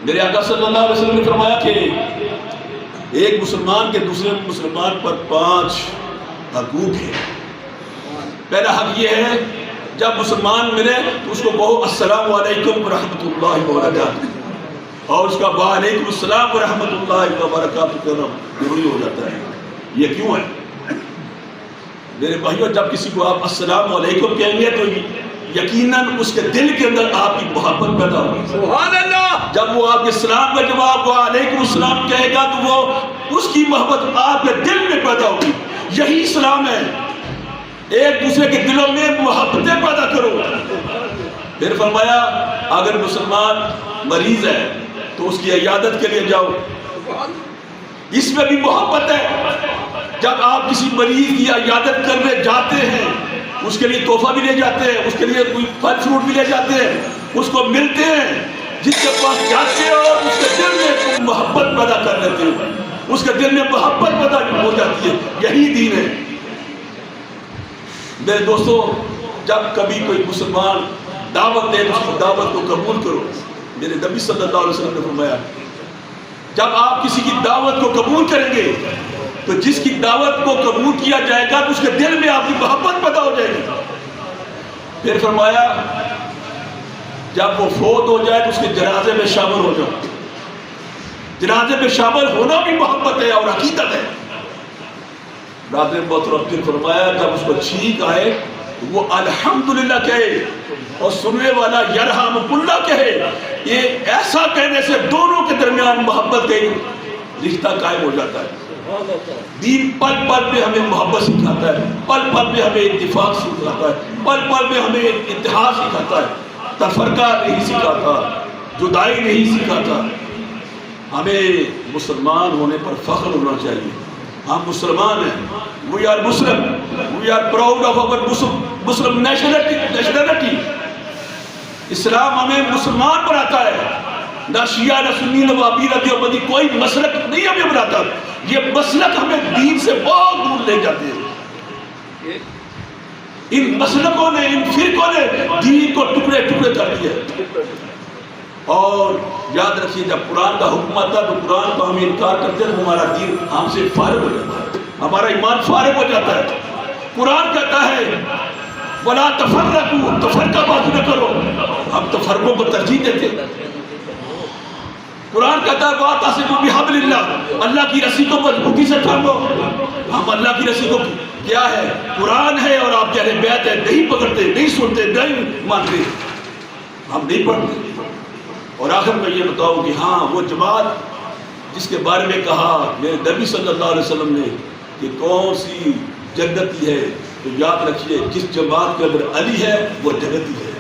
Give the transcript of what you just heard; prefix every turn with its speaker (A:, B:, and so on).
A: میرے آقا صلی اللہ علیہ وسلم نے فرمایا کہ ایک مسلمان کے دوسرے مسلمان پر 5 حقوق ہیں۔ پہلا حق یہ ہے جب مسلمان ملے تو اس کو کہو السلام علیکم ورحمۃ اللہ وبرکاتہ، اور اس کا وعلیکم السلام ورحمۃ اللہ وبرکاتہ کہنا ضروری ہو جاتا ہے۔ یہ کیوں ہے؟ میرے بھائیوں، جب کسی کو آپ السلام علیکم کہیں گے تو یقیناً اس کے دل کے اندر آپ کی محبت پیدا ہوگی۔
B: سبحان اللہ۔
A: جب وہ آپ کے سلام کا جواب وعلیکم السلام کہے گا تو وہ اس کی محبت آپ کے دل میں پیدا ہوگی۔ یہی اسلام ہے، ایک دوسرے کے دلوں میں محبتیں پیدا کرو۔ پھر فرمایا اگر مسلمان مریض ہے تو اس کی عیادت کے لیے جاؤ، اس میں بھی محبت ہے۔ جب آپ کسی مریض کی عیادت کرنے جاتے ہیں، اس کے لیے تحفہ بھی لے جاتے ہیں، اس کے لیے کوئی پھل فروٹ بھی لے جاتے ہیں، اس کو ملتے ہیں، جس کے پاس جاتے ہیں اور اس کے دل میں محبت پیدا کر لیتے ہیں، اس کے دل میں محبت پیدا ہو جاتی ہے۔ یہی دین ہے۔ میرے دوستو، جب کبھی کوئی مسلمان دعوت دے تو اس کی دعوت کو قبول کرو۔ میرے نبی صلی اللہ علیہ وسلم نے فرمایا جب آپ کسی کی دعوت کو قبول کریں گے تو جس کی دعوت کو قبول کیا جائے گا تو اس کے دل میں آپ کی محبت پیدا ہو جائے گی۔ پھر فرمایا جب وہ فوت ہو جائے تو اس کے جنازے میں شامل ہو جاؤ۔ جنازے میں شامل ہونا بھی محبت ہے اور عقیدت ہے۔ برادر محترم، پھر فرمایا جب اس کو چھینک آئے تو وہ الحمدللہ کہے اور سننے والا یرحمک اللہ کہے۔ یہ ایسا کہنے سے دونوں کے درمیان محبت کا رشتہ قائم ہو جاتا ہے۔ دین پل پل پہ ہمیں محبت سکھاتا ہے، پل پل پہ ہمیں اتفاق سکھاتا ہے، پل پل پہ ہمیں اتحاد سکھاتا ہے، تفرقہ نہیں سکھاتا، جدائی نہیں سکھاتا۔ ہمیں مسلمان ہونے پر فخر ہونا چاہیے۔ ہم مسلمان ہیں، we are Muslim, we are proud of our Muslim nationality۔ اسلام ہمیں مسلمان بناتا ہے، نہ شیعہ نہ سنی نہ وہابی نہ دیوبندی، کوئی مسلک نہیں ہمیں بناتا۔ یہ مسلک ہمیں دین سے بہت دور لے جاتے ہیں۔ ان مسلکوں نے، ان فرقوں نے دین کو ٹکڑے ٹکڑے کر دیا۔ اور یاد رکھیے جب قرآن کا حکم آتا تو قرآن کو ہم انکار کرتے ہیں تو ہمارا دین ہم سے فارغ ہو جاتا ہے، ہمارا ایمان فارغ ہو جاتا ہے۔ قرآن کہتا ہے وَلَا تَفَرَّقُوا، تفرقہ بازی نہ کرو، ہم تفرقوں کو ترجیح دیتے ہیں۔ قرآن کہتا ہے وَاعْتَصِمُوا بِحَبْلِ اللَّهِ، اللہ کی رسی کو مضبوطی سے تھامو۔ ہم اللہ کی رسی کو کیا ہے؟ قرآن ہے اور آپ اہل بیت ہے، نہیں پکڑتے، نہیں سنتے، نہیں مانتے، ہم نہیں پڑھتے۔ اور آخر میں یہ بتاؤ کہ ہاں وہ جماعت جس کے بارے میں کہا میرے نبی صلی اللہ علیہ وسلم نے کہ کون سی جنتی ہے، تو یاد رکھیے جس جماعت کے اندر علی ہے وہ جنتی ہے۔